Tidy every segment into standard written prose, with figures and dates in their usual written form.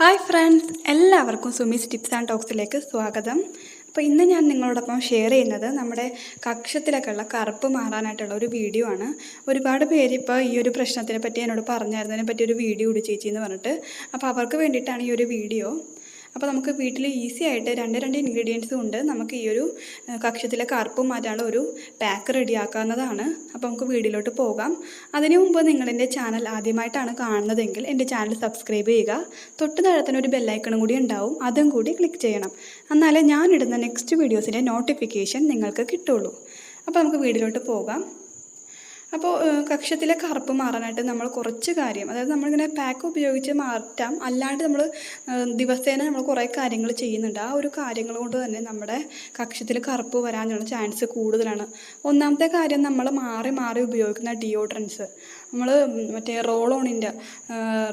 Hi friends, എല്ലാവർക്കും Sumi's tips and ടോക്സിലേക്ക് സ്വാഗതം. അപ്പോൾ ഇന്ന് ഞാൻ നിങ്ങളോടൊപ്പം ഷെയർ ചെയ്യുന്നത് നമ്മുടെ കക്ഷത്തിലൊക്കെ ഉള്ള കറുപ്പ് മാറാനായിട്ടുള്ള ഒരു വീഡിയോ ആണ്. ഒരുപാട് പേര് ഇപ്പോൾ ഈ ഒരു പ്രശ്നത്തിനെ പറ്റി എന്നോട് പറഞ്ഞായിരുന്നതിനെ പറ്റി ഒരു വീഡിയോ ഇട് ചേച്ചി എന്ന് പറഞ്ഞിട്ട്. അപ്പോൾ അവർക്ക് വേണ്ടിയിട്ടാണ് ഈ ഒരു വീഡിയോ. അപ്പോൾ നമുക്ക് വീട്ടിൽ ഈസി ആയിട്ട് രണ്ട് ഇൻഗ്രീഡിയൻസും ഉണ്ട്. നമുക്ക് ഈ ഒരു കക്ഷത്തിലെ കറുപ്പ് മാറ്റാനുള്ള ഒരു പാക്ക് റെഡിയാക്കാവുന്നതാണ്. അപ്പോൾ നമുക്ക് വീഡിയോയിലോട്ട് പോകാം. അതിനു മുമ്പ് നിങ്ങളെൻ്റെ ചാനൽ ആദ്യമായിട്ടാണ് കാണുന്നതെങ്കിൽ എൻ്റെ ചാനൽ സബ്സ്ക്രൈബ് ചെയ്യുക. തൊട്ട് താഴത്തിന് ഒരു ബെല്ലൈക്കണും കൂടി ഉണ്ടാവും, അതും കൂടി ക്ലിക്ക് ചെയ്യണം. എന്നാലേ ഞാനിടുന്ന നെക്സ്റ്റ് വീഡിയോസിൻ്റെ നോട്ടിഫിക്കേഷൻ നിങ്ങൾക്ക് കിട്ടുള്ളൂ. അപ്പോൾ നമുക്ക് വീഡിയോയിലോട്ട് പോകാം. അപ്പോൾ കക്ഷത്തിലെ കറുപ്പ് മാറാനായിട്ട് നമ്മൾ കുറച്ച് കാര്യം, അതായത് നമ്മളിങ്ങനെ പാക്ക് ഉപയോഗിച്ച് മാറ്റാം, അല്ലാണ്ട് നമ്മൾ ദിവസേന നമ്മൾ കുറേ കാര്യങ്ങൾ ചെയ്യുന്നുണ്ട്. ആ ഒരു കാര്യങ്ങൾ കൊണ്ട് തന്നെ നമ്മുടെ കക്ഷത്തിൽ കറുപ്പ് വരാനുള്ള ചാൻസ് കൂടുതലാണ്. ഒന്നാമത്തെ കാര്യം, നമ്മൾ മാറി മാറി ഉപയോഗിക്കുന്ന ഡിയോഡ്രൻസ്. നമ്മൾ മറ്റേ റോൾ ഓണിൻ്റെ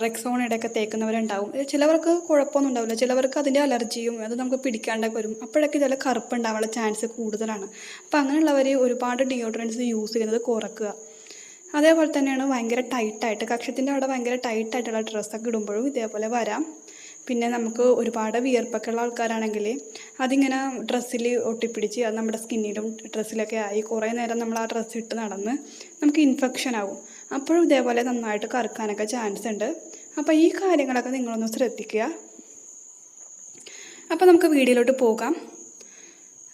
റെക്സോണയുടെ ഒക്കെ തേക്കുന്നവരുണ്ടാവും. ചിലവർക്ക് കുഴപ്പമൊന്നും ഉണ്ടാവില്ല, ചിലവർക്ക് അതിൻ്റെ അലർജിയും അത് നമുക്ക് പിടിക്കാണ്ടൊക്കെ വരും. അപ്പോഴൊക്കെ ചില കറുപ്പ് ഉണ്ടാവാനുള്ള ചാൻസ് കൂടുതലാണ്. അപ്പോൾ അങ്ങനെയുള്ളവർ ഒരുപാട് ഡിയോഡ്രൻസ് യൂസ് ചെയ്യുന്നത് കുറക്കുക. അതേപോലെ തന്നെയാണ് ഭയങ്കര ടൈറ്റായിട്ട്, കക്ഷത്തിൻ്റെ അവിടെ ഭയങ്കര ടൈറ്റായിട്ടുള്ള ഡ്രസ്സൊക്കെ ഇടുമ്പോഴും ഇതേപോലെ വരാം. പിന്നെ നമുക്ക് ഒരുപാട് വിയർപ്പൊക്കെ ഉള്ള ആൾക്കാരാണെങ്കിൽ അതിങ്ങനെ ഡ്രസ്സിൽ ഒട്ടിപ്പിടിച്ച് അത് നമ്മുടെ സ്കിന്നിലും ഡ്രസ്സിലൊക്കെ ആയി കുറേ നേരം നമ്മൾ ആ ഡ്രസ്സ് ഇട്ട് നടന്ന് നമുക്ക് ഇൻഫെക്ഷൻ ആവും. അപ്പോഴും ഇതേപോലെ നന്നായിട്ട് കറുക്കാനൊക്കെ ചാൻസ് ഉണ്ട്. അപ്പോൾ ഈ കാര്യങ്ങളൊക്കെ നിങ്ങളൊന്ന് ശ്രദ്ധിക്കുക. അപ്പോൾ നമുക്ക് വീഡിയോയിലോട്ട് പോകാം.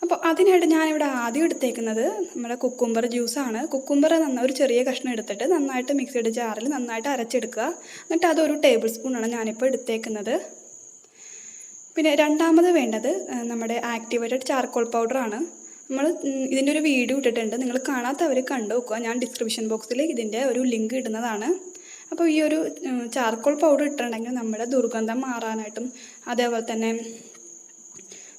അപ്പോൾ അതിനായിട്ട് ഞാനിവിടെ ആദ്യം എടുത്തേക്കുന്നത് നമ്മുടെ കുക്കുംബർ ജ്യൂസാണ്. കുക്കുംബർ ഒരു ചെറിയ കഷ്ണം എടുത്തിട്ട് നന്നായിട്ട് മിക്സിയുടെ ജാറിൽ നന്നായിട്ട് അരച്ചെടുക്കുക. എന്നിട്ട് അതൊരു ടേബിൾ സ്പൂണാണ് ഞാനിപ്പോൾ എടുത്തേക്കുന്നത്. പിന്നെ രണ്ടാമത് വേണ്ടത് നമ്മുടെ ആക്ടിവേറ്റഡ് ചാർക്കോൾ പൗഡറാണ്. നമ്മൾ ഇതിൻ്റെ ഒരു വീഡിയോ ഇട്ടിട്ടുണ്ട്, നിങ്ങൾ കാണാത്തവർ കണ്ടു നോക്കുക. ഞാൻ ഡിസ്ക്രിപ്ഷൻ ബോക്സിൽ ഇതിൻ്റെ ഒരു ലിങ്ക് ഇടുന്നതാണ്. അപ്പോൾ ഈ ഒരു ചാർക്കോൾ പൗഡർ ഇട്ടിട്ടുണ്ടെങ്കിൽ നമ്മുടെ ദുർഗന്ധം മാറാനായിട്ടും അതേപോലെ തന്നെ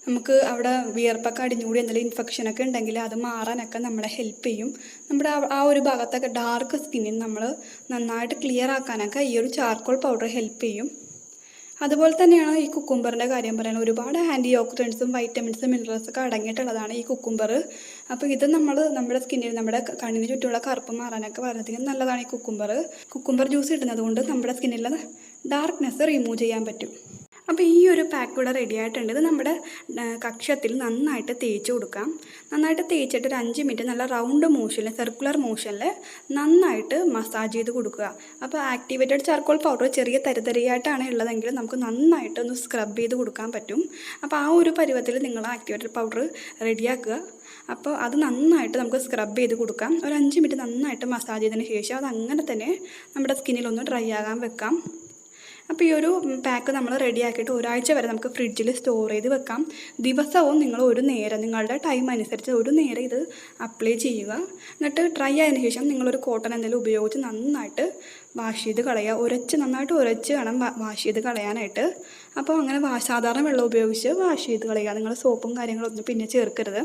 നമുക്ക് അവിടെ വിയർപ്പൊക്കെ അടിഞ്ഞുകൂടി എന്തെങ്കിലും ഇൻഫെക്ഷനൊക്കെ ഉണ്ടെങ്കിൽ അത് മാറാനൊക്കെ നമ്മളെ ഹെൽപ്പ് ചെയ്യും. നമ്മുടെ ആ ഒരു ഭാഗത്തൊക്കെ ഡാർക്ക് സ്കിന്നിൽ നമ്മൾ നന്നായിട്ട് ക്ലിയർ ആക്കാനൊക്കെ ഈ ഒരു ചാർക്കോൾ പൗഡർ ഹെൽപ്പ് ചെയ്യും. അതുപോലെ തന്നെയാണ് ഈ കുക്കുംബറിൻ്റെ കാര്യം പറയുന്നത്. ഒരുപാട് ആൻറ്റി ഓക്സിഡൻസും വൈറ്റമിൻസും മിനറൽസൊക്കെ അടങ്ങിയിട്ടുള്ളതാണ് ഈ കുക്കുംബർ. അപ്പോൾ ഇത് നമ്മുടെ സ്കിന്നിൽ നമ്മുടെ കണ്ണിന് ചുറ്റുമുള്ള കറുപ്പ് മാറാനൊക്കെ വളരെയധികം നല്ലതാണ് ഈ കുക്കുംബർ ജ്യൂസ് ഇടുന്നത് കൊണ്ട് നമ്മുടെ സ്കിന്നിലെ ഡാർക്ക്നെസ് റിമൂവ് ചെയ്യാൻ പറ്റും. അപ്പോൾ ഈ ഒരു പാക്ക് ഇവിടെ റെഡി ആയിട്ടുണ്ട്. ഇത് നമ്മുടെ കക്ഷത്തിൽ നന്നായിട്ട് തേച്ച് കൊടുക്കാം. നന്നായിട്ട് തേച്ചിട്ട് ഒരു 5 മിനിറ്റ് നല്ല റൗണ്ട് മോഷനിൽ, സർക്കുലർ മോഷനിൽ നന്നായിട്ട് മസാജ് ചെയ്ത് കൊടുക്കുക. അപ്പോൾ ആക്ടിവേറ്റഡ് ചാർക്കോൾ പൗഡർ ചെറിയ തരിതരിയായിട്ടാണ് ഉള്ളതെങ്കിൽ നമുക്ക് നന്നായിട്ട് ഒന്ന് സ്ക്രബ് ചെയ്ത് കൊടുക്കാൻ പറ്റും. അപ്പോൾ ആ ഒരു പരുവത്തിൽ നിങ്ങൾ ആക്ടിവേറ്റഡ് പൗഡർ റെഡിയാക്കുക. അപ്പോൾ അത് നന്നായിട്ട് നമുക്ക് സ്ക്രബ് ചെയ്ത് കൊടുക്കാം. ഒരു 5 മിനിറ്റ് നന്നായിട്ട് മസാജ് ചെയ്തതിന് ശേഷം അത് അങ്ങനെ തന്നെ നമ്മുടെ സ്കിന്നിലൊന്ന് ഡ്രൈ ആകാൻ വെക്കാം. അപ്പോൾ ഈ ഒരു പാക്ക് നമ്മൾ റെഡിയാക്കിയിട്ട് ഒരാഴ്ച വരെ നമുക്ക് ഫ്രിഡ്ജിൽ സ്റ്റോർ ചെയ്ത് വെക്കാം. ദിവസവും നിങ്ങൾ ഒരു നേരം, നിങ്ങളുടെ ടൈം അനുസരിച്ച് ഒരു നേരം ഇത് അപ്ലൈ ചെയ്യുക. എന്നിട്ട് ഡ്രൈ ആയതിനു ശേഷം നിങ്ങളൊരു കോട്ടൺ എന്തെങ്കിലും ഉപയോഗിച്ച് നന്നായിട്ട് വാഷ് ചെയ്ത് കളയുക. നന്നായിട്ട് ഉരച്ച് വേണം വാഷ് ചെയ്ത് കളയാനായിട്ട്. അപ്പോൾ അങ്ങനെ സാധാരണ വെള്ളം ഉപയോഗിച്ച് വാഷ് ചെയ്ത് കളയുക. നിങ്ങൾ സോപ്പും കാര്യങ്ങളൊന്നും പിന്നെ ചേർക്കരുത്.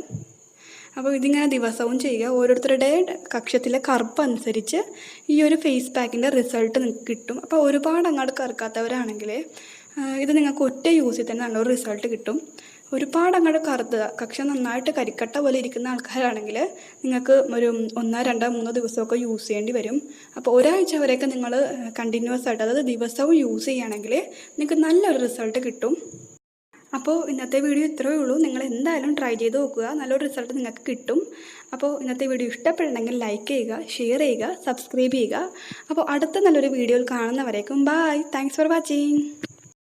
അപ്പോൾ ഇതിങ്ങനെ ദിവസവും ചെയ്യുക. ഓരോരുത്തരുടെ കക്ഷത്തിലെ കറുപ്പ് അനുസരിച്ച് ഈ ഒരു ഫേസ് പാക്കിൻ്റെ റിസൾട്ട് നിങ്ങൾക്ക് കിട്ടും. അപ്പോൾ ഒരുപാട് അങ്ങോട്ട് കറുക്കാത്തവരാണെങ്കിൽ ഇത് നിങ്ങൾക്ക് ഒറ്റ യൂസിൽ തന്നെ നല്ലൊരു റിസൾട്ട് കിട്ടും. ഒരുപാട് അങ്ങോട്ട് കക്ഷം നന്നായിട്ട് കരിക്കട്ട പോലെ ഇരിക്കുന്ന ആൾക്കാരാണെങ്കിൽ നിങ്ങൾക്ക് ഒരു 1, 2, 3 ദിവസമൊക്കെ യൂസ് ചെയ്യേണ്ടി വരും. അപ്പോൾ ഒരാഴ്ച വരെയൊക്കെ നിങ്ങൾ കണ്ടിന്യൂസ് ആയിട്ട്, അതായത് ദിവസവും യൂസ് ചെയ്യുകയാണെങ്കിൽ നിങ്ങൾക്ക് നല്ലൊരു റിസൾട്ട് കിട്ടും. അപ്പോൾ ഇന്നത്തെ വീഡിയോ ഇത്രയേ ഉള്ളൂ. നിങ്ങൾ എന്തായാലും ട്രൈ ചെയ്ത് നോക്കുക, നല്ലൊരു റിസൾട്ട് നിങ്ങൾക്ക് കിട്ടും. അപ്പോൾ ഇന്നത്തെ വീഡിയോ ഇഷ്ടപ്പെടണമെങ്കിൽ ലൈക്ക് ചെയ്യുക, ഷെയർ ചെയ്യുക, സബ്സ്ക്രൈബ് ചെയ്യുക. അപ്പോൾ അടുത്ത നല്ലൊരു വീഡിയോയിൽ കാണുന്നവരേക്കും ബൈ. Thanks for watching.